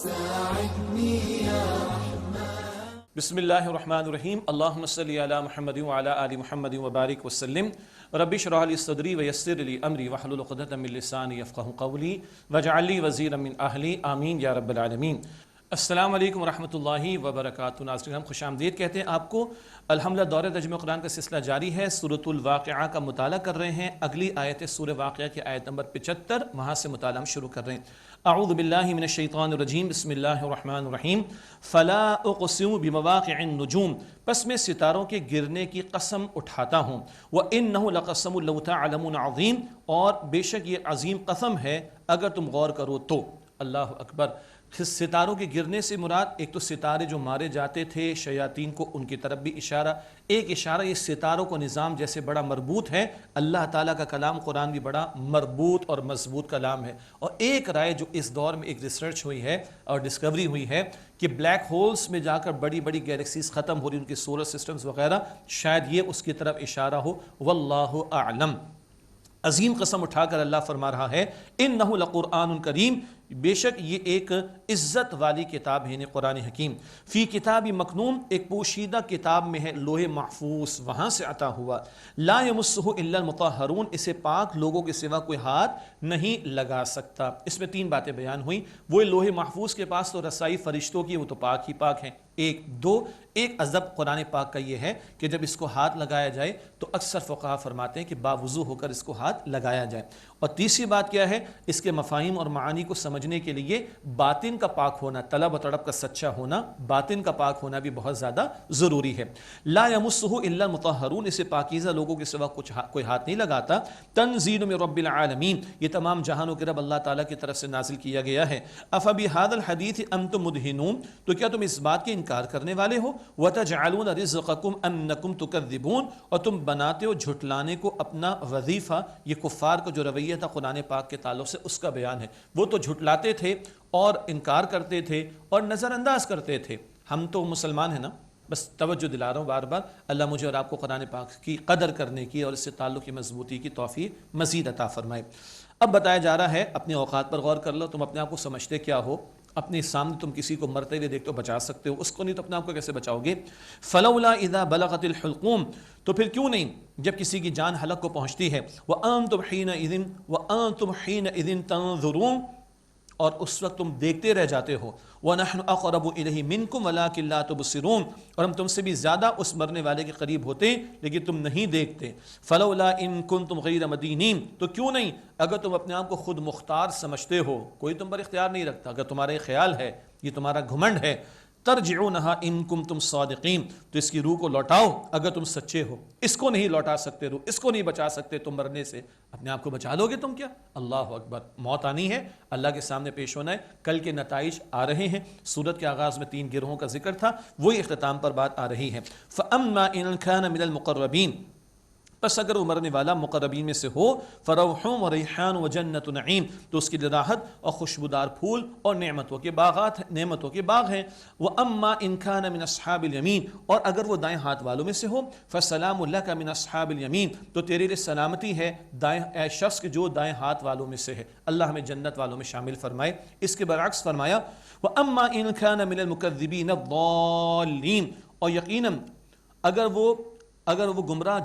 ساعدني يا بسم اللہ الرحمن الرحیم اللہم صلی علی محمد وعلی آل محمد وبارک وسلم رب اشرح لی صدری ویسر لی امری واحلل عقدۃ من لسانی یفقہوا قولی واجعل لی وزیرا من اہلی آمین یا رب العالمین۔ السلام علیکم ورحمۃ اللہ وبرکاتہ۔ ناظرین ہم خوش آمدید کہتے ہیں آپ کو۔ الحمدللہ دور ترجمہ قرآن کا سلسلہ جاری ہے، سورۃ الواقعہ کا مطالعہ کر رہے ہیں۔ اگلی آیت سورہ واقعہ کی آیت نمبر 75، وہاں سے مطالعہ ہم شروع کر رہے ہیں۔ اعوذ باللہ من الشیطان الرجیم، بسم اللہ الرحمن الرحیم۔ فلا اقسم بمواقع النجوم، پس میں ستاروں کے گرنے کی قسم اٹھاتا ہوں۔ وَإِنَّهُ لَقَسَمٌ لَوْ تَعْلَمُونَ عَظِيمٌ، اور بے شک یہ عظیم قسم ہے اگر تم غور کرو تو۔ اللہ اکبر۔ ستاروں کے گرنے سے مراد ایک تو ستارے جو مارے جاتے تھے شیاطین کو، ان کی طرف بھی اشارہ، ایک اشارہ یہ ستاروں کو نظام جیسے بڑا مربوط ہے، اللہ تعالیٰ کا کلام قرآن بھی بڑا مربوط اور مضبوط کلام ہے۔ اور ایک رائے جو اس دور میں ایک ریسرچ ہوئی ہے اور ڈسکوری ہوئی ہے کہ بلیک ہولز میں جا کر بڑی بڑی گیلیکسیز ختم ہو رہی، ان کے سولر سسٹمز وغیرہ، شاید یہ اس کی طرف اشارہ ہو، واللہ اعلم۔ عظیم قسم اٹھا کر اللہ فرما رہا ہے انہ لقرآن کریم، بے شک یہ ایک عزت والی کتاب ہے، یعنی قرآن حکیم، فی کتاب مکنون، ایک پوشیدہ کتاب میں ہے، لوح محفوظ وہاں سے عطا ہوا، لا یمسہ الا المطہرون، اسے پاک لوگوں کے سوا کوئی ہاتھ نہیں لگا سکتا۔ اس میں تین باتیں بیان ہوئیں۔ وہ لوح محفوظ کے پاس تو رسائی فرشتوں کی، وہ تو پاک ہی پاک ہیں، ایک ادب قرآن پاک کا یہ ہے کہ جب اس کو ہاتھ لگایا جائے تو اکثر فقہا فرماتے ہیں کہ باوضو ہو کر اس کو ہاتھ لگایا جائے۔ اور تیسری بات کیا ہے، اس کے مفاہیم اور معانی کو سمجھنے کے لیے باطن کا پاک ہونا، طلب و طڑب کا سچا ہونا، باطن کا پاک ہونا بھی بہت زیادہ ضروری ہے۔ لا یمسہ الا المطہرون، اسے پاکیزہ لوگوں کے سوا کوئی ہاتھ نہیں لگاتا۔ تنزیل من رب العالمین، یہ تمام جہانوں کے رب اللہ تعالیٰ کی طرف سے نازل کیا گیا ہے۔ افبہذا الحدیث انتم مدہنون، تو کیا تم اس بات کے انکار کرنے والے ہو؟ وَتَجْعَلُونَ رِزْقَكُمْ أَنَّكُمْ تُكَذِّبُونَ، اور تم بناتے ہو جھٹلانے کو اپنا وظیفہ۔ یہ کفار کا جو رویہ تھا قرآن پاک کے تعلق سے، اس کا بیان ہے۔ وہ تو جھٹلاتے تھے اور انکار کرتے تھے اور نظر انداز کرتے تھے۔ ہم تو مسلمان ہیں نا، بس توجہ دلا رہا ہوں بار بار، اللہ مجھے اور آپ کو قرآن پاک کی قدر کرنے کی اور اس سے تعلق کی مضبوطی کی توفیق مزید عطا فرمائے۔ اب بتایا جا رہا ہے اپنے اوقات پر غور کر لو، تم اپنے آپ کو سمجھتے کیا ہو؟ اپنے سامنے تم کسی کو مرتے ہوئے دیکھ تو بچا سکتے ہو، اس کو نہیں تو اپنے آپ کو کیسے بچاؤ گے؟ فلولا اذا بلغت الحلقوم، تو پھر کیوں نہیں جب کسی کی جان حلق کو پہنچتی ہے، وانتم حینئذ تنظرون، اور اس وقت تم دیکھتے رہ جاتے ہو، وَنَحْنُ أَقْرَبُ إِلَيْهِ مِنْكُمْ وَلَٰكِنْ لَا تُبْصِرُونَ، اور ہم تم سے بھی زیادہ اس مرنے والے کے قریب ہوتے لیکن تم نہیں دیکھتے۔ فَلَوْلَا إِن كُنْتُمْ غَيْرَ مَدِينِينَ، تو کیوں نہیں اگر تم اپنے آپ کو خود مختار سمجھتے ہو، کوئی تم پر اختیار نہیں رکھتا، اگر تمہارا یہ خیال ہے، یہ تمہارا گھمنڈ ہے، ترجعونہا ان کنتم صادقین، تو اس کی روح کو لوٹاؤ اگر تم سچے ہو۔ اس کو نہیں لوٹا سکتے روح، اس کو نہیں بچا سکتے تم مرنے سے، اپنے آپ کو بچا لو گے تم کیا؟ اللہ اکبر۔ موت آنی ہے، اللہ کے سامنے پیش ہونا ہے، کل کے نتائج آ رہے ہیں۔ سورت کے آغاز میں 3 گروہوں کا ذکر تھا، وہی اختتام پر بات آ رہی ہے۔ فَأَمَّا إِن كَانَ مِنَ الْمُقَرَّبِينَ، پس اگر وہ مرنے والا مقربین میں سے ہو، فروح و ریحان و جنت نعیم، تو اس کی راحت اور خوشبودار پھول اور نعمتوں کے باغ ہیں۔ وَأَمَّا إِن كَانَ مِنْ أَصْحَابِ الْيَمِينَ، اور اگر وہ دائیں ہاتھ والوں میں سے ہو، فَسَلَامٌ لَكَ مِنْ أَصْحَابِ الْيَمِينَ، تو تیرے لیے سلامتی ہے اے شخص کے جو دائیں ہاتھ والوں میں سے ہے۔ اللہ ہمیں جنت والوں میں شامل فرمائے۔ اس کے برعکس فرمایا وَأَمَّا إِن كَانَ مِنَ الْمُكَذِّبِينَ الضَّالِّينَ، اور یقیناً اگر وہ گمراہ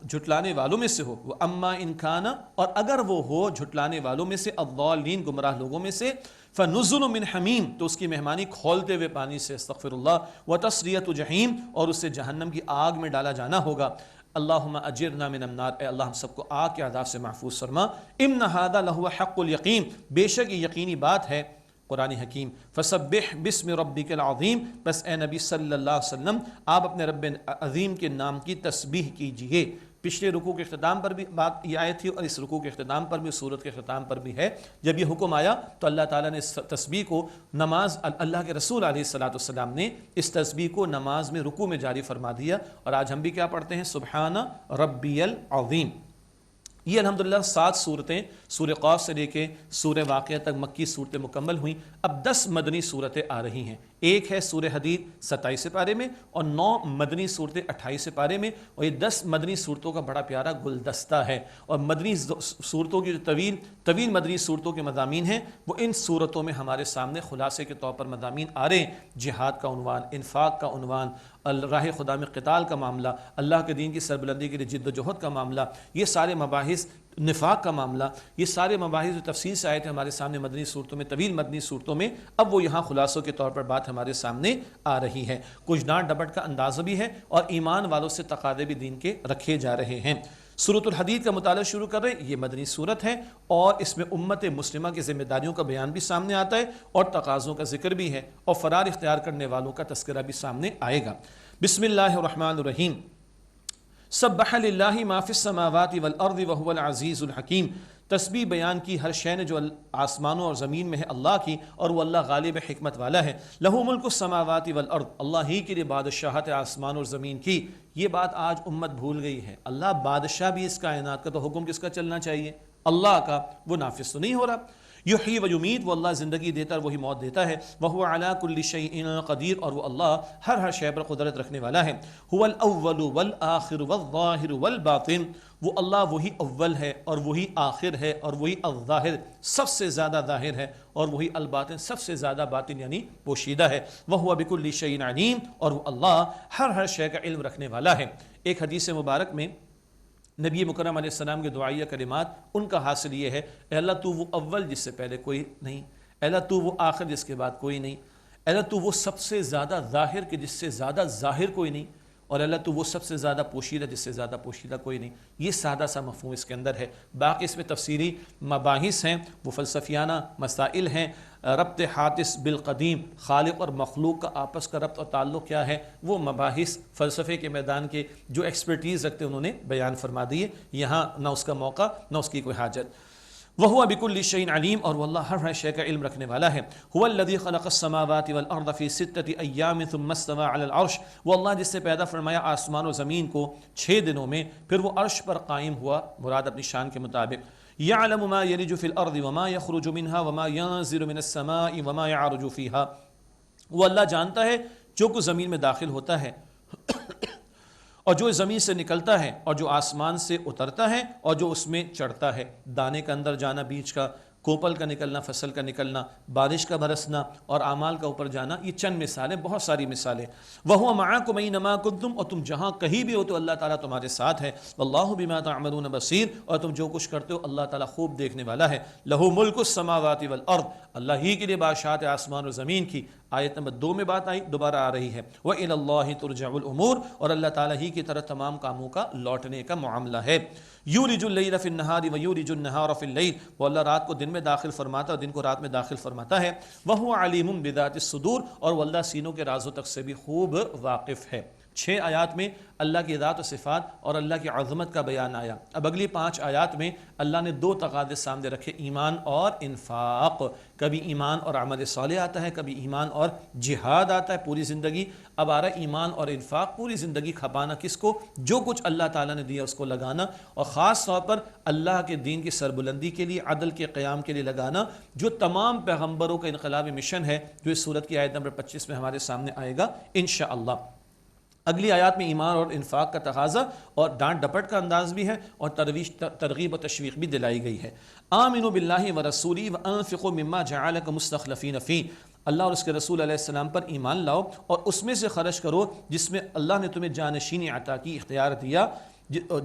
جھٹلانے والوں میں سے ہو، وہ اما انکان، اور اگر وہ ہو جھٹلانے والوں میں سے، الضالین گمراہ لوگوں میں سے، فنزل من حمیم، تو اس کی مہمانی کھولتے ہوئے پانی سے، استغفر اللہ، وتصریۃ جحیم، اور اس سے جہنم کی آگ میں ڈالا جانا ہوگا۔ اللہم اجرنا من النار، اے اللہ ہم سب کو آگ کے عذاب سے محفوظ فرما۔ ان ھذا لہو حق الیقین، بے شک یہ یقینی بات ہے قرآن حکیم۔ فسبح بسم ربک العظیم، بس اے نبی صلی اللہ علیہ وسلم آپ اپنے رب عظیم کے نام کی تسبیح کیجئے۔ پچھلے رکوع کے اختتام پر بھی بات یہ آئی تھی، اور اس رکوع کے اختتام پر بھی، سورت کے اختتام پر بھی ہے۔ جب یہ حکم آیا تو اللہ تعالیٰ نے اس تسبیح کو نماز، اللہ کے رسول علیہ السلام نے اس تسبیح کو نماز میں رکوع میں جاری فرما دیا، اور آج ہم بھی کیا پڑھتے ہیں؟ سبحان ربی العظیم۔ یہ الحمدللہ 7 صورتیں سورہ قاف سے لے کے سورہ واقعہ تک مکی صورتیں مکمل ہوئیں. اب 10 مدنی صورتیں آ رہی ہیں. ایک ہے سورہ حدید 27 پارے میں اور 9 مدنی صورتیں 28 پارے میں, اور یہ 10 مدنی صورتوں کا بڑا پیارا گلدستہ ہے. اور مدنی صورتوں کی جو طویل مدنی صورتوں کے مضامین ہیں وہ ان صورتوں میں ہمارے سامنے خلاصے کے طور پر مضامین آ رہے ہیں. جہاد کا عنوان, انفاق کا عنوان, راہ خدا میں قتال کا معاملہ, اللہ کے دین کی سربلندی کے لیے جد و جہد کا معاملہ, یہ سارے مباحث, نفاق کا معاملہ, یہ سارے مباحث جو تفصیل سے آئے تھے ہمارے سامنے مدنی صورتوں میں, طویل مدنی صورتوں میں, اب وہ یہاں خلاصوں کے طور پر بات ہمارے سامنے آ رہی ہے. کچھ ڈانٹ ڈپٹ کا اندازہ بھی ہے اور ایمان والوں سے تقاضے بھی دین کے رکھے جا رہے ہیں. سورۃ الحدید کا مطالعہ شروع کر رہے ہیں. یہ مدنی صورت ہے اور اس میں امت مسلمہ کی ذمہ داریوں کا بیان بھی سامنے آتا ہے اور تقاضوں کا ذکر بھی ہے اور فرار اختیار کرنے والوں کا تذکرہ بھی سامنے آئے گا. بسم اللہ الرحمن الرحیم. سبح للہ ما فی السماوات والارض وهو العزیز الحکیم. تسبیح بیان کی ہر شے نے جو آسمانوں اور زمین میں ہے اللہ کی, اور وہ اللہ غالب حکمت والا ہے. لہ ملک السماوات والارض, اللہ ہی کے لیے بادشاہت آسمان اور زمین کی. یہ بات آج امت بھول گئی ہے. اللہ بادشاہ بھی اس کائنات کا, تو حکم کس کا چلنا چاہیے؟ اللہ کا. وہ نافذ تو نہیں ہو رہا. یحیی و یمیت, وہ اللہ زندگی دیتا ہے اور وہی موت دیتا ہے. وہو علی کل شیء قدیر, اور وہ اللہ ہر شے پر قدرت رکھنے والا ہے. هو الاول والآخر والظاہر والباطن, وہ اللہ وہی اول ہے اور وہی آخر ہے اور وہی الظاہر سب سے زیادہ ظاہر ہے اور وہی الباطن سب سے زیادہ باطن یعنی پوشیدہ ہے. وہو بکل شیء علیم, اور وہ اللہ ہر شے کا علم رکھنے والا ہے. ایک حدیث مبارک میں نبی مکرم علیہ السلام کے دعائیہ کلمات, ان کا حاصل یہ ہے, اے اللہ تو وہ اول جس سے پہلے کوئی نہیں, اے اللہ تو وہ آخر جس کے بعد کوئی نہیں, اے اللہ تو وہ سب سے زیادہ ظاہر کہ جس سے زیادہ ظاہر کوئی نہیں, اور اللہ تو وہ سب سے زیادہ پوشیدہ جس سے زیادہ پوشیدہ کوئی نہیں. یہ سادہ سا مفہوم اس کے اندر ہے. باقی اس میں تفسیری مباحث ہیں, وہ فلسفیانہ مسائل ہیں. ربط حادث بالقدیم, خالق اور مخلوق کا آپس کا ربط اور تعلق کیا ہے, وہ مباحث فلسفے کے میدان کے جو ایکسپرٹیز رکھتے ہیں انہوں نے بیان فرما دیے. یہاں نہ اس کا موقع نہ اس کی کوئی حاجت. وَهُوَ بِكُلِّ شَيْءٍ عَلِيمٌ, اور وہ اللہ ہر شے کا علم رکھنے والا ہے. هُوَ الَّذِي خَلَقَ السَّمَاوَاتِ وَالْأَرْضَ فِي 6 أَيَّامٍ ثُمَّ اسْتَوَىٰ عَلَى الْعَرْشِ, وہ اللہ جس سے پیدا فرمایا آسمان و زمین کو 6 دنوں میں, پھر وہ عرش پر قائم ہوا, مراد اپنی شان کے مطابق. يَعْلَمُ مَا يَلِجُ فِي الْأَرْضِ وَمَا يَخْرُجُ مِنْهَا وَمَا يَنزِلُ مِنَ السَّمَاءِ وَمَا يَعْرُجُ فِيهَا, وہ اللہ جانتا ہے جو کچھ زمین میں داخل ہوتا ہے اور جو زمین سے نکلتا ہے اور جو آسمان سے اترتا ہے اور جو اس میں چڑھتا ہے. دانے کا اندر جانا, بیج کا, کوپل کا نکلنا, فصل کا نکلنا, بارش کا برسنا اور اعمال کا اوپر جانا, یہ چند مثالیں, بہت ساری مثالیں. وَهُوَ مَعَكُمْ أَيْنَمَا كُنتُمْ, اور تم جہاں کہیں بھی ہو تو اللہ تعالیٰ تمہارے ساتھ ہے. وَاللَّهُ بِمَا تَعْمَلُونَ بَصِيرٌ, اور تم جو کچھ کرتے ہو اللہ تعالیٰ خوب دیکھنے والا ہے. لَهُ مُلْكُ السَّمَاوَاتِ وَالْأَرْضِ, اللہ ہی کے لیے بادشاہت آسمان اور زمین کی. آیت نمبر 2 میں بات آئی, دوبارہ آ رہی ہے. وَإِلَى اللَّهِ تُرْجَعُ الْأُمُورُ, اور اللہ تعالیٰ ہی کی طرف تمام کاموں کا لوٹنے کا معاملہ ہے. یولج اللیل فی النہار ویولج النہار فی اللیل, وہ اللہ رات کو دن میں داخل فرماتا ہے اور دن کو رات میں داخل فرماتا ہے. وہو علیم بذات الصدور, اور وہ اللہ سینوں کے رازوں تک سے بھی خوب واقف ہے. 6 آیات میں اللہ کی ذات و صفات اور اللہ کی عظمت کا بیان آیا. اب اگلی 5 آیات میں اللہ نے 2 تقاضے سامنے رکھے, ایمان اور انفاق. کبھی ایمان اور عمل صالح آتا ہے, کبھی ایمان اور جہاد آتا ہے پوری زندگی. اب آ رہا ہے ایمان اور انفاق, پوری زندگی کھپانا کس کو, جو کچھ اللہ تعالیٰ نے دیا اس کو لگانا, اور خاص طور پر اللہ کے دین کی سربلندی کے لیے, عدل کے قیام کے لیے لگانا, جو تمام پیغمبروں کا انقلابی مشن ہے, جو اس سورت کی آیت نمبر 25 میں ہمارے سامنے آئے گا انشاءاللہ. اگلی آیات میں ایمان اور انفاق کا تقاضا اور ڈانٹ ڈپٹ کا انداز بھی ہے اور ترغیب و تشویق بھی دلائی گئی ہے. آمنوا باللہ ورسولہ وانفقوا مما جعلکم مستخلفین فیہ, اللہ اور اس کے رسول علیہ السلام پر ایمان لاؤ اور اس میں سے خرچ کرو جس میں اللہ نے تمہیں جانشینی عطا کی, اختیار دیا,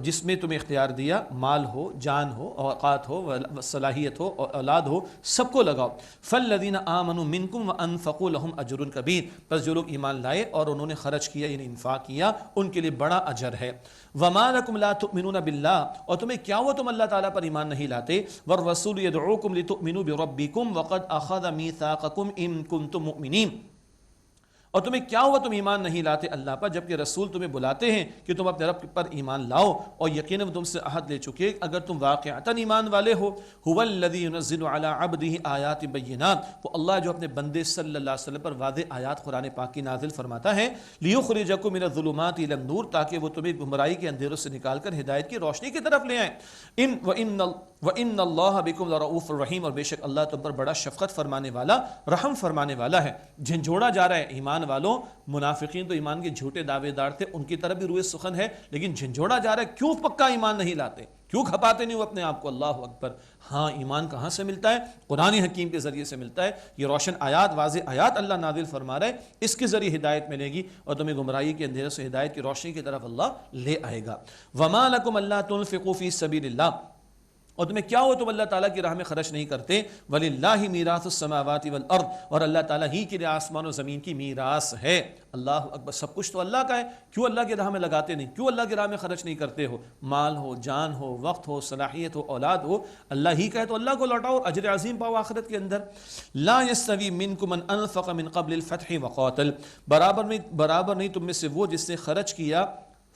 جس میں تمہیں اختیار دیا, مال ہو, جان ہو, اوقات ہو, صلاحیت ہو, اولاد ہو, سب کو لگاؤ. فالذین آمنوا منکم وانفقوا لهم اجر کبیر, پس جو لوگ ایمان لائے اور انہوں نے خرچ کیا یعنی انفاق کیا, ان کے لیے بڑا اجر ہے. وما لکم لا تؤمنون باللہ, اور تمہیں کیا ہوا تم اللہ تعالیٰ پر ایمان نہیں لاتے. والرسول یدعوکم لتؤمنوا بربکم وقد اخذ میثاقکم ان کنتم مؤمنین, اور تمہیں کیا ہوا تم ایمان نہیں لاتے اللہ پر جبکہ رسول تمہیں بلاتے ہیں کہ تم اپنے رب پر ایمان لاؤ اور یقیناً تم سے عہد لے چکے اگر تم واقعتاً ایمان والے ہو هو الذی ینزل علی عبده آیات بینات، وہ اللہ جو اپنے بندے صلی اللہ علیہ وسلم پر واضح آیات قرآن پاک کی نازل فرماتا ہے لیخرجکم من الظلمات الی النور، تاکہ وہ تمہیں گمراہی کے اندھیروں سے نکال کر ہدایت کی روشنی کی طرف لے آئیں۔ وَإِنَّ اللَّهَ بِكُمْ لَرَؤُوفٌ الرحیم، اور بے شک اللہ تم پر بڑا شفقت فرمانے والا رحم فرمانے والا ہے۔ جھنجھوڑا جا رہا ہے ایمان والوں، منافقین تو ایمان کے جھوٹے دعوے دار تھے، ان کی طرف بھی روئے سخن ہے، لیکن جھنجھوڑا جا رہا ہے کیوں پکا ایمان نہیں لاتے، کیوں کھپاتے نہیں وہ اپنے آپ کو؟ اللہ اکبر۔ ہاں ایمان کہاں سے ملتا ہے؟ قرآن حکیم کے ذریعے سے ملتا ہے۔ یہ روشن آیات، واضح آیات اللہ نازل فرما رہا ہے، اس کے ذریعے ہدایت ملے گی اور تمہیں گمراہی کے اندھیرے سے ہدایت کی روشنی کی طرف اللہ لے آئے گا۔ وَمَا لَكُمْ أَلَّا تُنْفِقُوا فِي سَبِيلِ اللَّهِ، اور تمہیں کیا ہو تم اللہ تعالیٰ کی راہ میں خرچ نہیں کرتے؟ وَلِلَّهِ مِيرَاثُ السَّمَاوَاتِ وَالْأَرْضِ، اور اللہ تعالیٰ ہی کے لیے آسمان و زمین کی میراث ہے۔ اللہ اکبر، سب کچھ تو اللہ کا ہے، کیوں اللہ کی راہ میں لگاتے نہیں؟ کیوں اللہ کی راہ میں خرچ نہیں کرتے ہو؟ مال ہو، جان ہو، وقت ہو، صلاحیت ہو، اولاد ہو، اللہ ہی کا ہے تو اللہ کو لوٹاؤ اور اجر عظیم پاؤ آخرت کے اندر۔ لا يستوی منکم من انفق من قبل الفتح وقاتل، برابر نہیں تم میں سے وہ جس نے خرچ کیا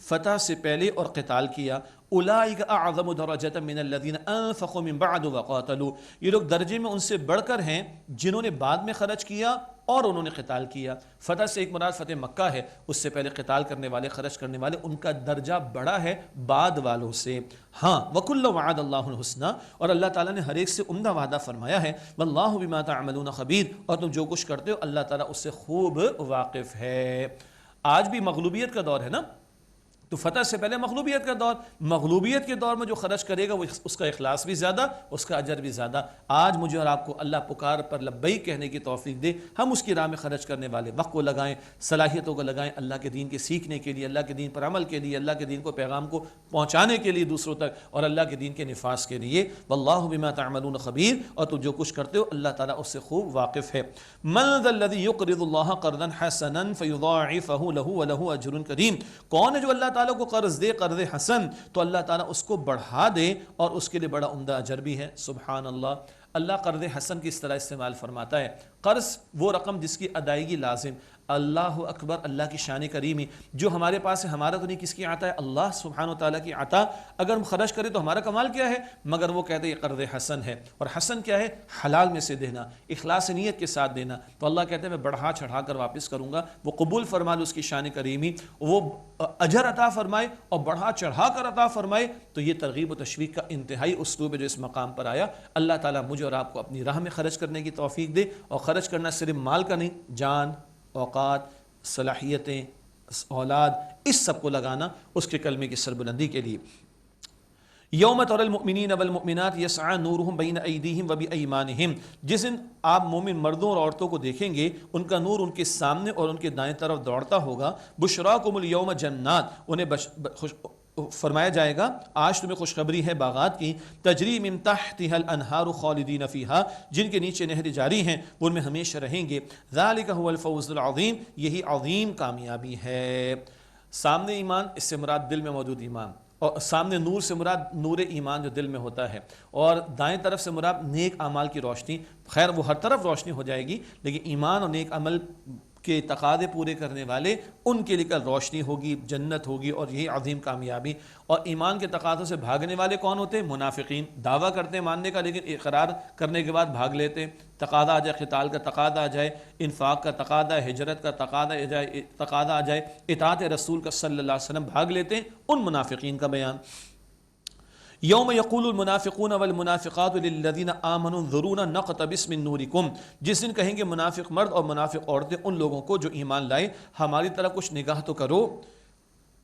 فتح سے پہلے اور قتال کیا۔ اولئک اعظم درجۃ من الذین انفقوا من بعد وقاتلوا، یہ لوگ درجے میں ان سے بڑھ کر ہیں جنہوں نے بعد میں خرچ کیا اور انہوں نے قتال کیا۔ فتح سے ایک مراد فتح مکہ ہے، اس سے پہلے قتال کرنے والے، خرچ کرنے والے، ان کا درجہ بڑا ہے بعد والوں سے۔ ہاں وَكُلٌّ وَعَدَ اللَّهُ الْحُسْنَى، اور اللہ تعالیٰ نے ہر ایک سے عمدہ وعدہ فرمایا ہے۔ وَاللَّهُ بِمَا تَعْمَلُونَ خَبِيرٌ، اور تم جو کچھ کرتے ہو اللہ تعالیٰ اس سے خوب واقف ہے۔ آج بھی مغلوبیت کا دور ہے نا، تو فتح سے پہلے مغلوبیت کا دور، مغلوبیت کے دور میں جو خرچ کرے گا وہ اس کا اخلاص بھی زیادہ، اس کا اجر بھی زیادہ۔ آج مجھے اور آپ کو اللہ پکار پر لبیک کہنے کی توفیق دے، ہم اس کی راہ میں خرچ کرنے والے وقت کو لگائیں، صلاحیتوں کو لگائیں اللہ کے دین کے سیکھنے کے لیے، اللہ کے دین پر عمل کے لیے، اللہ کے دین کو پیغام کو پہنچانے کے لیے دوسروں تک، اور اللہ کے دین کے نفاذ کے لیے۔ واللہ بما تعملون خبیر، اور تم جو کچھ کرتے ہو اللہ تعالیٰ اس سے خوب واقف ہے۔ من ذا الذی یقرض اللہ قرضا حسنا فیضاعفہ لہ ولہ اجر کریم، کون ہے جو اللہ تعالیٰ کو قرض دے قرض حسن تو اللہ تعالیٰ اس کو بڑھا دے اور اس کے لیے بڑا عمدہ اجر بھی ہے۔ سبحان اللہ، اللہ قرض حسن کی اس طرح استعمال فرماتا ہے۔ قرض وہ رقم جس کی ادائیگی لازم، اللہ اکبر، اللہ کی شان کریمی، جو ہمارے پاس ہے ہمارا تو نہیں، کس کی عطا ہے؟ اللہ سبحانہ وتعالیٰ کی عطا۔ اگر ہم خرچ کریں تو ہمارا کمال کیا ہے؟ مگر وہ کہتے ہیں یہ قرض حسن ہے، اور حسن کیا ہے؟ حلال میں سے دینا، اخلاص نیت کے ساتھ دینا۔ تو اللہ کہتے ہیں میں بڑھا چڑھا کر واپس کروں گا، وہ قبول فرما لے اس کی شان کریمی، وہ اجر عطا فرمائے اور بڑھا چڑھا کر عطا فرمائے۔ تو یہ ترغیب و تشویق کا انتہائی اسلوب ہے جو اس مقام پر آیا۔ اللہ تعالیٰ مجھے اور آپ کو اپنی راہ میں خرچ کرنے کی توفیق دے، اور خرچ کرنا صرف مال کا نہیں، جان، اوقات، صلاحیتیں، اولاد، اس سب کو لگانا اس کے کلمے کی سربلندی کے لیے۔ یوم تری المؤمنین والمؤمنات یسعی نورہم بین ایدیہم وبایمانہم، جس دن آپ مومن مردوں اور عورتوں کو دیکھیں گے ان کا نور ان کے سامنے اور ان کے دائیں طرف دوڑتا ہوگا۔ بشراکم الیوم جنات، انہیں فرمایا جائے گا آج تمہیں خوشخبری ہے باغات کی، تجری من تحتها الانہار خالدین فیہا، جن کے نیچے نہریں جاری ہیں وہ ان میں ہمیشہ رہیں گے۔ ذالک هو الفوز العظیم، یہی عظیم کامیابی ہے۔ سامنے ایمان، اس سے مراد دل میں موجود ایمان، اور سامنے نور سے مراد نور ایمان جو دل میں ہوتا ہے، اور دائیں طرف سے مراد نیک اعمال کی روشنی۔ خیر وہ ہر طرف روشنی ہو جائے گی، لیکن ایمان اور نیک عمل کے تقاضے پورے کرنے والے ان کے لیے کل روشنی ہوگی، جنت ہوگی، اور یہی عظیم کامیابی۔ اور ایمان کے تقاضوں سے بھاگنے والے کون ہوتے ہیں؟ منافقین، دعویٰ کرتے ہیں ماننے کا لیکن اقرار کرنے کے بعد بھاگ لیتے ہیں۔ تقاضا آ جائے، قتال کا تقاضا آ جائے، انفاق کا تقاضا، ہجرت کا تقاضا آ جائے، اطاعت رسول کا صلی اللہ علیہ وسلم، بھاگ لیتے ہیں۔ ان منافقین کا بیان۔ یوم یقول المنافقون والمنافقات للذین آمنوا انظرونا نقتبس من نورکم، جس دن کہیں گے منافق مرد اور منافق عورتیں ان لوگوں کو جو ایمان لائے، ہماری طرف کچھ نگاہ تو کرو،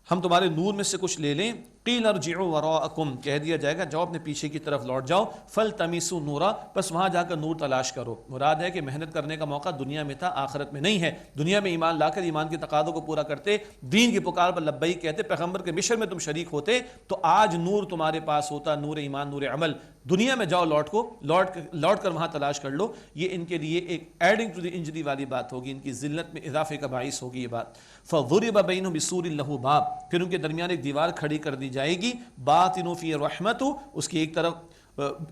ہم تمہارے نور میں سے کچھ لے لیں۔ قیل ارجعوا وراءکم، کہہ دیا جائے گا جاؤ اپنے پیچھے کی طرف لوٹ جاؤ۔ فالتمسوا نورا، بس وہاں جا کر نور تلاش کرو۔ مراد ہے کہ محنت کرنے کا موقع دنیا میں تھا، آخرت میں نہیں ہے۔ دنیا میں ایمان لا کر ایمان کے تقاضوں کو پورا کرتے، دین کی پکار پر لبیک کہتے، پیغمبر کے مشن میں تم شریک ہوتے، تو آج نور تمہارے پاس ہوتا، نور ایمان، نور عمل۔ دنیا میں جاؤ، لوٹ کر وہاں تلاش کر لو۔ یہ ان کے لیے ایک ایڈنگ ٹو دی انجری والی بات ہوگی، ان کی ذلت میں اضافے کا باعث ہوگی یہ بات۔ فضرب بینہم بسور لہ باب، پھر ان کے درمیان ایک دیوار کھڑی کر دی جائے گی، باطن فی رحمت، اس کی ایک طرف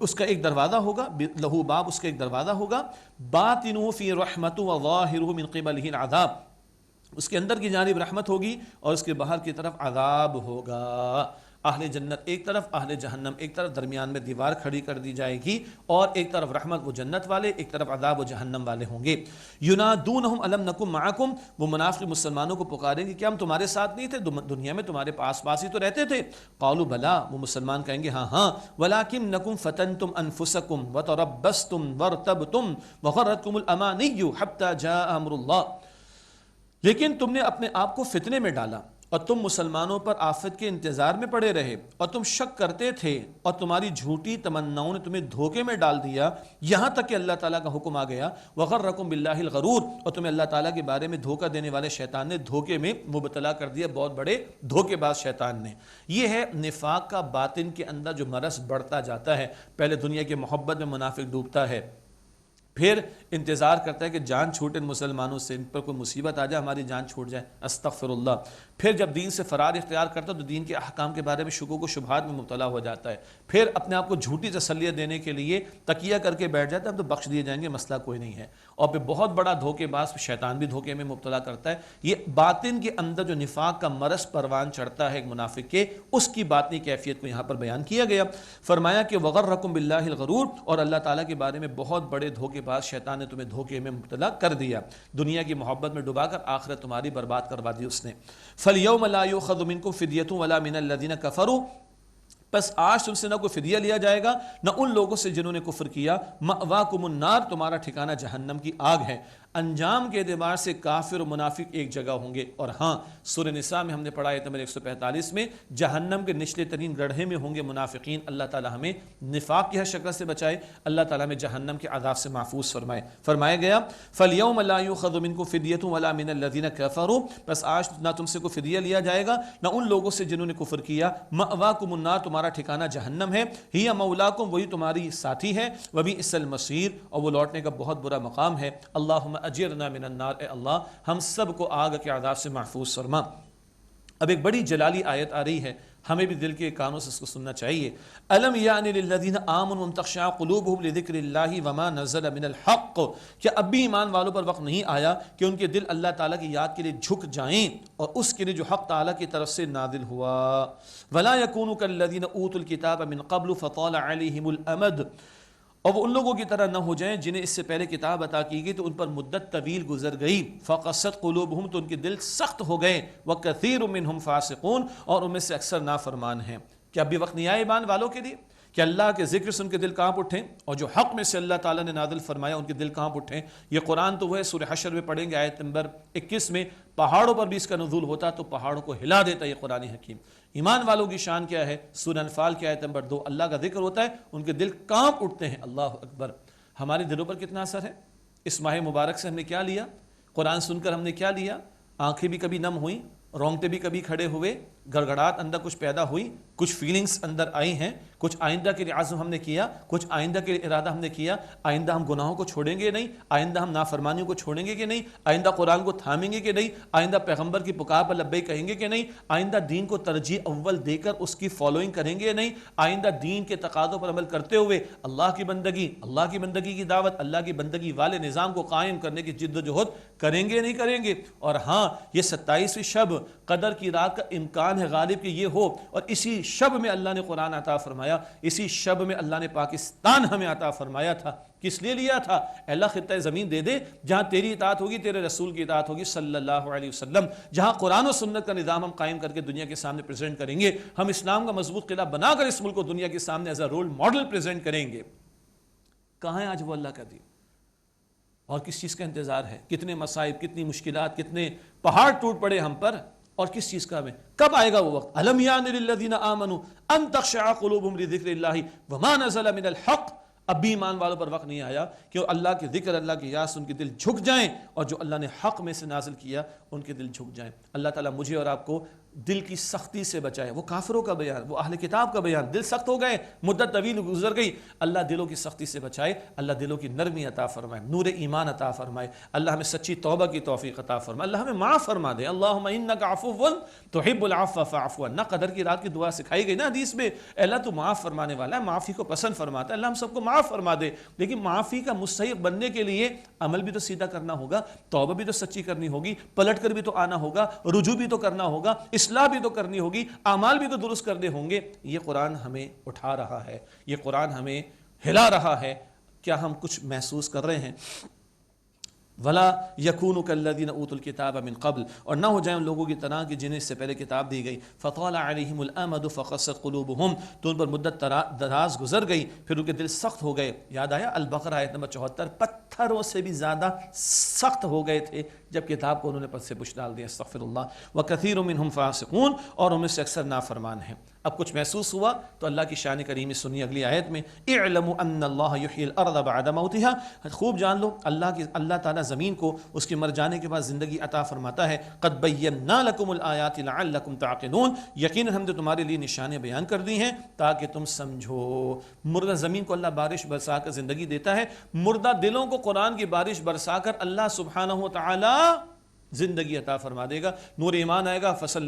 اس کا ایک دروازہ ہوگا، لہو باب، اس کا ایک دروازہ ہوگا، باطن فی رحمت وظاہرہ من قبلہ العذاب، اس کے اندر کی جانب رحمت ہوگی اور اس کے باہر کی طرف عذاب ہوگا. اہل جنت ایک طرف، اہل جہنم ایک طرف، درمیان میں دیوار کھڑی کر دی جائے گی، اور ایک طرف رحمت وہ جنت والے، ایک طرف عذاب وہ جہنم والے ہوں گے. ینادونہم الم نکم معکم، وہ منافق مسلمانوں کو پکاریں گے کہ ہم تمہارے ساتھ نہیں تھے، دنیا میں تمہارے پاس ہی تو رہتے تھے. قالوا بلا، وہ مسلمان کہیں گے ہاں ہاں، ولکنکم فتنتم انفسکم وتربصتم وارتبتم وغرتکم الامانی حتی جاء امر اللہ، لیکن تم نے اپنے آپ کو فتنے میں ڈالا اور تم مسلمانوں پر آفت کے انتظار میں پڑے رہے اور تم شک کرتے تھے اور تمہاری جھوٹی تمناؤں نے تمہیں دھوکے میں ڈال دیا، یہاں تک کہ اللہ تعالیٰ کا حکم آ گیا وغرکم باللہ الغرور، اور تمہیں اللہ تعالیٰ کے بارے میں دھوکہ دینے والے شیطان نے دھوکے میں مبتلا کر دیا، بہت بڑے دھوکے باز شیطان نے. یہ ہے نفاق کا باطن کے اندر جو مرض بڑھتا جاتا ہے. پہلے دنیا کی محبت میں منافق ڈوبتا ہے، پھر انتظار کرتا ہے کہ جان چھوٹے مسلمانوں سے، ان پر کوئی مصیبت آ جائے ہماری جان چھوٹ جائے، استغفر اللہ. پھر جب دین سے فرار اختیار کرتا ہے تو دین کے احکام کے بارے میں شکوک و شبہات میں مبتلا ہو جاتا ہے، پھر اپنے آپ کو جھوٹی تسلیت دینے کے لیے تکیہ کر کے بیٹھ جاتا ہے ہم تو بخش دیے جائیں گے، مسئلہ کوئی نہیں ہے. اور پھر بہت بڑا دھوکے باز شیطان بھی دھوکے میں مبتلا کرتا ہے. یہ باطن کے اندر جو نفاق کا مرض پروان چڑھتا ہے ایک منافق کے، اس کی باطنی کیفیت کو یہاں پر بیان کیا گیا. فرمایا کہ وغرکم باللہ الغرور، اور اللہ تعالیٰ کے بارے میں بہت بڑے دھوکے باز شیطان نے تمہیں دھوکے میں مبتلا کر دیا، دنیا کی محبت میں ڈبا کر آخرت تمہاری برباد کروا دی اس نے. فَالْيَوْمَ لَا يُؤْخَذُ مِنْكُمْ فِدْيَةٌ وَلَا مِنَ الَّذِينَ كَفَرُوا، بس آج تم سے نہ کوئی فدیہ لیا جائے گا نہ ان لوگوں سے جنہوں نے کفر کیا. مأواکم النار، تمہارا ٹھکانہ جہنم کی آگ ہے. انجام کے اعتبار سے کافر و منافق ایک جگہ ہوں گے. اور ہاں، سورہ نساء میں ہم نے پڑھا آیت نمبر 145 میں جہنم کے نچلے ترین گڑھے میں ہوں گے منافقین. اللہ تعالی ہمیں نفاق کی ہر شکل سے بچائے، اللہ تعالی ہمیں جہنم کے عذاب سے محفوظ فرمائے. فرمایا گیا فَالْيَوْمَ لَا يُؤْخَذُ مِنْكُمْ فِدْيَةٌ وَلَا مِنَ الَّذِينَ كَفَرُوا، بس آج نہ تم سے کوئی فدیہ لیا جائے گا نہ ان لوگوں سے جنہوں نے کفر کیا. مأواکم النار، تمہارا ٹھکانہ جہنم ہے. ہی مولاکم، وہی تمہاری ساتھی ہے. وبئس المصیر، اور وہ لوٹنے کا بہت برا مقام ہے. اللہم اجرنا من النار، اے اللہ ہم سب کو آگ کے عذاب سے محفوظ فرما. اب ایک بڑی جلالی آیت آ رہی ہے، ہمیں بھی دل کے کانوں سے اس کو سننا چاہیے. الم یعن للذین آمنوا ان تخشع قلوبهم لذکر اللہ وما نزل من الحق، کیا اب بھی ایمان والوں پر وقت نہیں آیا کہ ان کے دل اللہ تعالیٰ کی یاد کے لیے جھک جائیں اور اس کے لیے جو حق تعالیٰ کی طرف سے نازل ہوا. ولا یکونوا کالذین اوتوا الکتاب من قبل فطال علیہم الامد، اور وہ ان لوگوں کی طرح نہ ہو جائیں جنہیں اس سے پہلے کتاب عطا کی گئی تو ان پر مدت طویل گزر گئی. فقست قلوبہم، تو ان کے دل سخت ہو گئے. وکثیر منہم فاسقون، اور ان میں سے اکثر نافرمان ہیں. کیا اب بھی وقت نہیں آیا ایمان والوں کے لیے کہ اللہ کے ذکر سے ان کے دل کانپ اٹھیں اور جو حق میں سے اللہ تعالیٰ نے نازل فرمایا ان کے دل کانپ اٹھیں؟ یہ قرآن تو وہ ہے، سورہ حشر میں پڑھیں گے آیت نمبر 21 میں، پہاڑوں پر بھی اس کا نزول ہوتا تو پہاڑوں کو ہلا دیتا یہ قرآن حکیم. ایمان والوں کی شان کیا ہے؟ سورہ انفال کی آیت نمبر 2، اللہ کا ذکر ہوتا ہے ان کے دل کانپ اٹھتے ہیں. اللہ اکبر. ہمارے دلوں پر کتنا اثر ہے؟ اس ماہ مبارک سے ہم نے کیا لیا؟ قرآن سن کر ہم نے کیا لیا؟ آنکھیں بھی کبھی نم ہوئیں، رونگٹے بھی کبھی کھڑے ہوئے، گڑگڑاہٹ اندر کچھ پیدا ہوئی، کچھ فیلنگز اندر آئی ہیں، کچھ آئندہ کے لیے عزم ہم نے کیا، کچھ آئندہ کے لیے ارادہ ہم نے کیا. آئندہ ہم گناہوں کو چھوڑیں گے نہیں، آئندہ ہم نافرمانیوں کو چھوڑیں گے کہ نہیں، آئندہ قرآن کو تھامیں گے کہ نہیں، آئندہ پیغمبر کی پکار پر لبیک کہیں گے کہ نہیں، آئندہ دین کو ترجیح اول دے کر اس کی فالوئنگ کریں گے نہیں، آئندہ دین کے تقاضوں پر عمل کرتے ہوئے اللہ کی بندگی کی دعوت، اللہ کی بندگی والے نظام کو قائم کرنے کی جد و جہد کریں گے نہیں کریں گے. اور ہاں، یہ 27ویں شب قدر کی رات کا امکان ہے غالب کہ یہ ہو، اور اسی شب میں اللہ نے قرآن عطا فرمایا، اسی شب میں اللہ نے پاکستان ہمیں عطا فرمایا تھا. کس لیے لیا تھا؟ اللہ خطہ زمین دے دے جہاں تیری اطاعت ہوگی، تیرے رسول کی اطاعت ہوگی صلی اللہ علیہ وسلم، جہاں قرآن و سنت کا نظام ہم قائم کر کے دنیا کے سامنے پریزنٹ کریں گے. ہم اسلام کا مضبوط قلعہ بنا کر اس ملک کو دنیا کے سامنے as a role model present کریں گے. کہاں ہے آج وہ اللہ کا دین؟ اور کس چیز کا انتظار ہے؟ کتنے مصائب، کتنی مشکلات، کتنے پہاڑ ٹوٹ پڑے ہم پر، اور کس چیز کا ہمیں کب آئے گا وہ وقت؟ الم یعن للذین آمنوا ان تخشع قلوبہم لذکر اللہ وما نزل من الحق. اب بھی ایمان والوں پر وقت نہیں آیا کہ اللہ کے ذکر، اللہ کی یاد سے ان کے دل جھک جائیں اور جو اللہ نے حق میں سے نازل کیا ان کے دل جھک جائیں. اللہ تعالیٰ مجھے اور آپ کو دل کی سختی سے بچائے۔ وہ کافروں کا بیان، وہ اہل کتاب کا بیان، دل سخت ہو گئے، مدت طویل گزر گئی، اللہ دلوں کی سختی سے بچائے، اللہ دلوں کی نرمی عطا فرمائے، نور ایمان عطا فرمائے، اللہ ہمیں سچی توبہ کی توفیق عطا فرمائے، اللہ ہمیں معاف فرما دے۔ اللہم انک عفو تحب العفو فاعف عنا، قدر کی رات کی دعا سکھائی گئی نا حدیث میں، اے اللہ تو معاف فرمانے والا ہے، معافی کو پسند فرماتا ہے، اللہ ہم سب کو معاف فرما دے۔ لیکن معافی کا مستحق بننے کے لیے عمل بھی تو سیدھا کرنا ہوگا، توبہ بھی تو سچی کرنی ہوگی، پلٹ کر بھی تو آنا ہوگا، رجوع بھی تو کرنا ہوگا، اصلاح بھی تو کرنی ہوگی، اعمال بھی تو درست کرنے ہوں گے۔ یہ قرآن ہمیں اٹھا رہا ہے، یہ قرآن ہمیں ہلا رہا ہے۔ کیا ہم کچھ محسوس کر رہے ہیں؟ وَلَا يَكُونُ كَالَّذِينَ أُوتُوا الْكِتَابَ مِنْ قَبْلُ، اور نہ ہو جائیں ان لوگوں کی طرح کہ جنہیں اس سے پہلے کتاب دی گئی، فَطَالَ عَلَيْهِمُ الْأَمَدُ فَقَسَتْ قُلُوبُهُمْ، تو ان پر مدت دراز گزر گئی، پھر ان کے دل سخت ہو گئے۔ یاد آیا البقرہ آیت نمبر 74، پتھروں سے بھی زیادہ سخت ہو گئے تھے جب کتاب کو انہوں نے پس سے پش ڈال دیا، استغفر اللہ، وَكَثِيرٌ مِّنْهُمْ فَاسِقُونَ، اور ان میں سے اکثر نافرمان ہیں۔ اب کچھ محسوس ہوا تو اللہ کی شان کریمی سنی اگلی آیت میں، اعلموا ان اللہ یحیی الارض بعد موتها، خوب جان لو اللہ تعالیٰ زمین کو اس کے مر جانے کے بعد زندگی عطا فرماتا ہے۔ قد بینا لکم الآیات لعلکم تعقلون، یقیناً ہم نے تمہارے لیے نشانیں بیان کر دی ہیں تاکہ تم سمجھو۔ مردہ زمین کو اللہ بارش برسا کر زندگی دیتا ہے، مردہ دلوں کو قرآن کی بارش برسا کر اللہ سبحانہ و تعالی زندگی عطا فرما دے گا، نور ایمان آئے گا، فصل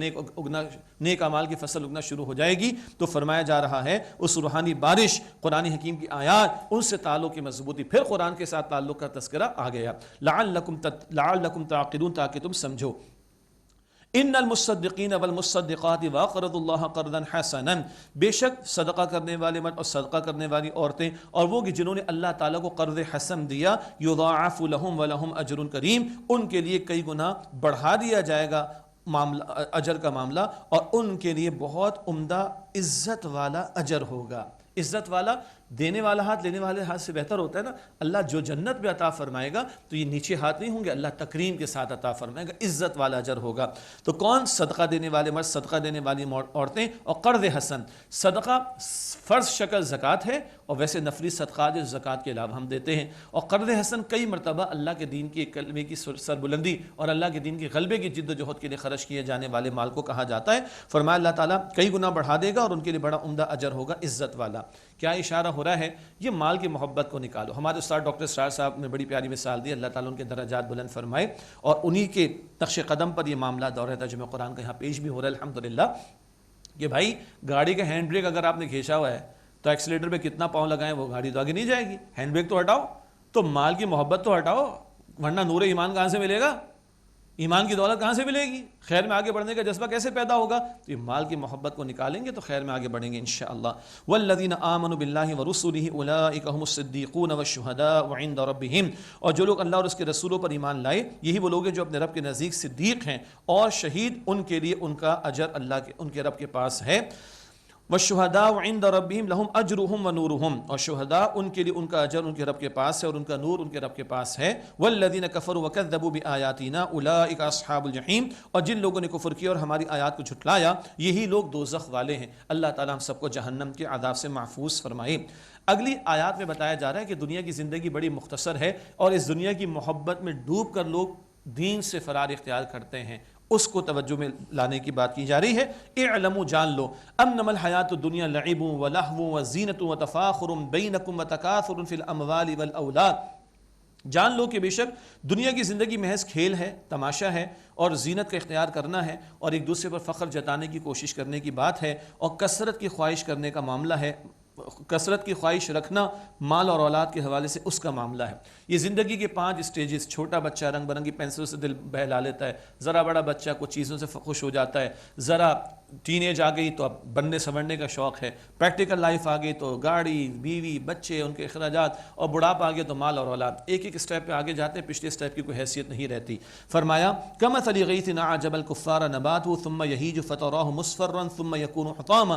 نیک اعمال کی فصل اگنا شروع ہو جائے گی۔ تو فرمایا جا رہا ہے اس روحانی بارش، قرآن حکیم کی آیات، ان سے تعلق کی مضبوطی، پھر قرآن کے ساتھ تعلق کا تذکرہ آ گیا، لعلکم تعقلون، تاکہ تم سمجھو۔ ان المصدقین والمصدقات واقرضوا اللہ قرضا حسنا، بے شک صدقہ کرنے والے مرد اور صدقہ کرنے والی عورتیں اور وہ کہ جنہوں نے اللہ تعالیٰ کو قرض حسن دیا، یضاعف لهم ولہم اجر کریم، ان کے لیے کئی گنا بڑھا دیا جائے گا اجر کا معاملہ، اور ان کے لیے بہت عمدہ عزت والا اجر ہوگا۔ عزت والا، دینے والا ہاتھ لینے والے ہاتھ سے بہتر ہوتا ہے نا۔ اللہ جو جنت میں عطا فرمائے گا تو یہ نیچے ہاتھ نہیں ہوں گے، اللہ تکریم کے ساتھ عطا فرمائے گا، عزت والا اجر ہوگا۔ تو کون؟ صدقہ دینے والے مرد، صدقہ دینے والی عورتیں، اور قرض حسن۔ صدقہ فرض شکل زکوٰۃ ہے، اور ویسے نفلی صدقات جو زکوٰۃ کے علاوہ ہم دیتے ہیں، اور قرض حسن کئی مرتبہ اللہ کے دین کی کلمے کی سربلندی اور اللہ کے دین کے غلبے کی جد و جہد کے لیے خرچ کیے جانے والے مال کو کہا جاتا ہے۔ فرمایا اللہ تعالیٰ کئی گنا بڑھا دے گا اور ان کے لیے بڑا عمدہ اجر ہوگا، عزت والا۔ کیا اشارہ ہو رہا ہے؟ یہ مال کی محبت کو نکالو۔ ہمارے استاد ڈاکٹر اسرار صاحب نے بڑی پیاری مثال دی، اللہ تعالیٰ ان کے درجات بلند فرمائے، اور انہی کے نقش قدم پر یہ معاملہ دور ترجمہ قرآن کا یہاں پیش بھی ہو رہا ہے الحمدللہ، کہ بھائی گاڑی کا ہینڈ بریک اگر آپ نے کھینچا ہوا ہے تو ایکسیلیٹر پہ کتنا پاؤں لگائیں وہ گاڑی تو آگے نہیں جائے گی، ہینڈ بریک تو ہٹاؤ، تو مال کی محبت تو ہٹاؤ، ورنہ نور ایمان کہاں سے ملے گا؟ ایمان کی دولت کہاں سے ملے گی؟ خیر میں آگے بڑھنے کا جذبہ کیسے پیدا ہوگا؟ تو یہ مال کی محبت کو نکالیں گے تو خیر میں آگے بڑھیں گے انشاءاللہ۔ والذین آمنوا باللہ ورسلہ اولئک هم الصدیقون والشہداء عند ربہم، اور جو لوگ اللہ اور اس کے رسولوں پر ایمان لائے یہی وہ لوگ ہیں جو اپنے رب کے نزدیک صدیق ہیں، اور شہید ان کے لیے ان کا اجر اللہ کے ان کے رب کے پاس ہے۔ والشہداء عند ربہم لہم اجرہم ونورہم، اور شہداء ان کے لیے ان کا اجر ان کے رب کے پاس ہے اور ان کا نور ان کے رب کے پاس ہے۔ والذین کفروا وکذبوا بآیاتنا اولئک اصحاب الجحیم، اور جن لوگوں نے کفر کیا اور ہماری آیات کو جھٹلایا یہی لوگ دوزخ والے ہیں۔ اللہ تعالیٰ ہم سب کو جہنم کے عذاب سے محفوظ فرمائے۔ اگلی آیات میں بتایا جا رہا ہے کہ دنیا کی زندگی بڑی مختصر ہے، اور اس دنیا کی محبت میں ڈوب کر لوگ دین سے فرار اختیار کرتے ہیں، اس کو توجہ میں لانے کی بات کی جا رہی ہے۔ اعلموا، جان لو، انما الحیات الدنیا لعب ولہو وزینۃ وتفاخر بینکم وتکاثر فی الاموال والاولاد، جان لو کہ بے شک دنیا کی زندگی محض کھیل ہے، تماشا ہے، اور زینت کا اختیار کرنا ہے، اور ایک دوسرے پر فخر جتانے کی کوشش کرنے کی بات ہے، اور کثرت کی خواہش کرنے کا معاملہ ہے، کثرت کی خواہش رکھنا مال اور اولاد کے حوالے سے اس کا معاملہ ہے۔ یہ زندگی کے 5 اسٹیجز، چھوٹا بچہ رنگ برنگی پینسل سے دل بہلا لیتا ہے، ذرا بڑا بچہ کچھ چیزوں سے خوش ہو جاتا ہے، ذرا ٹین ایج آ گئی تو اب بننے سنورنے کا شوق ہے، پریکٹیکل لائف آ گئی تو گاڑی، بیوی، بچے، ان کے اخراجات، اور بڑھاپا آ گیا تو مال اور اولاد، ایک ایک اسٹیپ پہ آگے جاتے ہیں، پچھلے اسٹیپ کی کوئی حیثیت نہیں رہتی۔ فرمایا کمثل غیث اعجب الکفار نباتہ ثم یہیج فتراه مصفرا ثم یکون حطاما،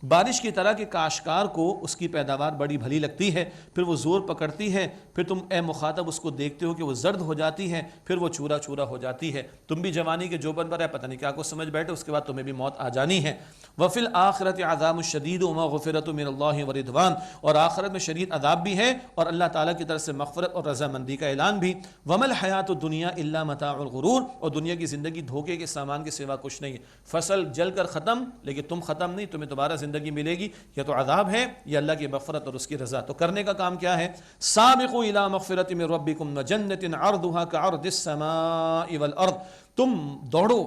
بارش کی طرح کہ کاشتکار کو اس کی پیداوار بڑی بھلی لگتی ہے، پھر وہ زور پکڑتی ہے، پھر تم اے مخاطب اس کو دیکھتے ہو کہ وہ زرد ہو جاتی ہے، پھر وہ چورا چورا ہو جاتی ہے، تم بھی جوانی کے جوبن پر ہے، پتہ نہیں کیا کو سمجھ بیٹھے، اس کے بعد تمہیں بھی موت آ جانی ہے۔ وفی الآخرۃ عذاب الشدید ومغفرۃ من اللہ ورضوان، اور آخرت میں شدید عذاب بھی ہے اور اللہ تعالیٰ کی طرف سے مغفرت اور رضامندی کا اعلان بھی۔ وما الحیات الدنیا الا متاع الغرور، اور دنیا کی زندگی دھوکے کے سامان کے سوا کچھ نہیں ہے۔ فصل جل کر ختم، لیکن تم ختم نہیں، تمہیں دوبارہ زندگی ملے گی، یا تو عذاب ہے یا اللہ کی مغفرت اور اس کی رضا۔ تو کرنے کا کام کیا ہے؟ سابقوا الی مغفرۃ من ربکم وجنۃ عرضها كعرض السماء والارض، تم دوڑو،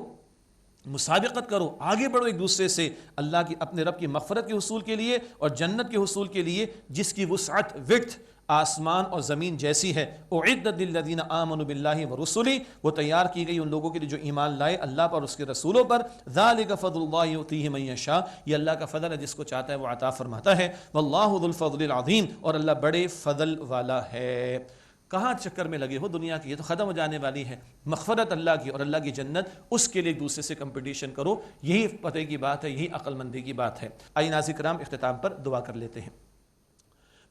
مسابقت کرو، آگے بڑھو ایک دوسرے سے اللہ کی اپنے رب کی مغفرت کے حصول کے لیے اور جنت کے حصول کے لیے جس کی وسعت وڈتھ آسمان اور زمین جیسی ہے۔ اعدت للذین آمنوا باللہ ورسلہ، وہ تیار کی گئی ان لوگوں کے لیے جو ایمان لائے اللہ پر اور اس کے رسولوں پر۔ ذالک فضل اللہ یؤتیہ من یشاء، یہ اللہ کا فضل ہے جس کو چاہتا ہے وہ عطا فرماتا ہے۔ واللہ ذو الفضل العظیم، اور اللہ بڑے فضل والا ہے۔ کہاں چکر میں لگے ہو دنیا کی، یہ تو ختم ہو جانے والی ہے۔ مغفرت اللہ کی اور اللہ کی جنت، اس کے لیے ایک دوسرے سے کمپٹیشن کرو، یہی پتہ کی بات ہے، یہی عقل مندی کی بات ہے۔ آئیے ناظرین کرام اختتام پر دعا کر لیتے ہیں۔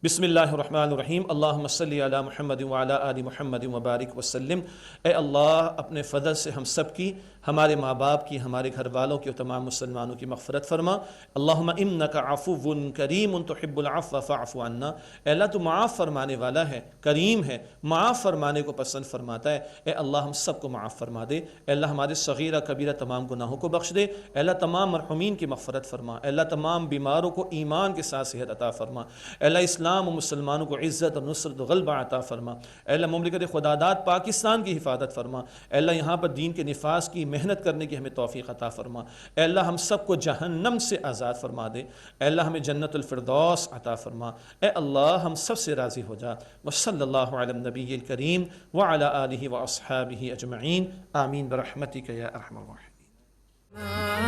بسم اللہ الرحمن الرحیم، اللہم صلی علی محمد وعلی آل محمد وبارک وسلم۔ اے اللہ اپنے فضل سے ہم سب کی، ہمارے ماں باپ کی، ہمارے گھر والوں کی اور تمام مسلمانوں کی مغفرت فرما۔ اللہم انک عفو کریم تحب العفو فاعف عنا، اے اللہ تو معاف فرمانے والا ہے، کریم ہے، معاف فرمانے کو پسند فرماتا ہے۔ اے اللہ ہم سب کو معاف فرما دے، اے اللہ ہمارے صغیرہ کبیرہ تمام گناہوں کو بخش دے، اے اللہ تمام مرحومین کی مغفرت فرما، اے اللہ تمام بیماروں کو ایمان کے ساتھ صحت عطا فرما، اے اللہ اسلام و مسلمانوں کو عزت اور نصرت و غلبہ عطا فرما، اے اللہ مملکت خداداد پاکستان کی حفاظت فرما، اے اللہ یہاں پر دین کے نفاذ کی محنت کرنے کی ہمیں توفیق عطا فرما، اے اللہ ہم سب کو جہنم سے آزاد فرما دے، اے اللہ ہمیں جنت الفردوس عطا فرما، اے اللہ ہم سب سے راضی ہو جا۔ وصلی اللہ علی النبی الکریم وعلی آلہ واصحابہ اجمعین، آمین برحمتک یا ارحم الراحمین۔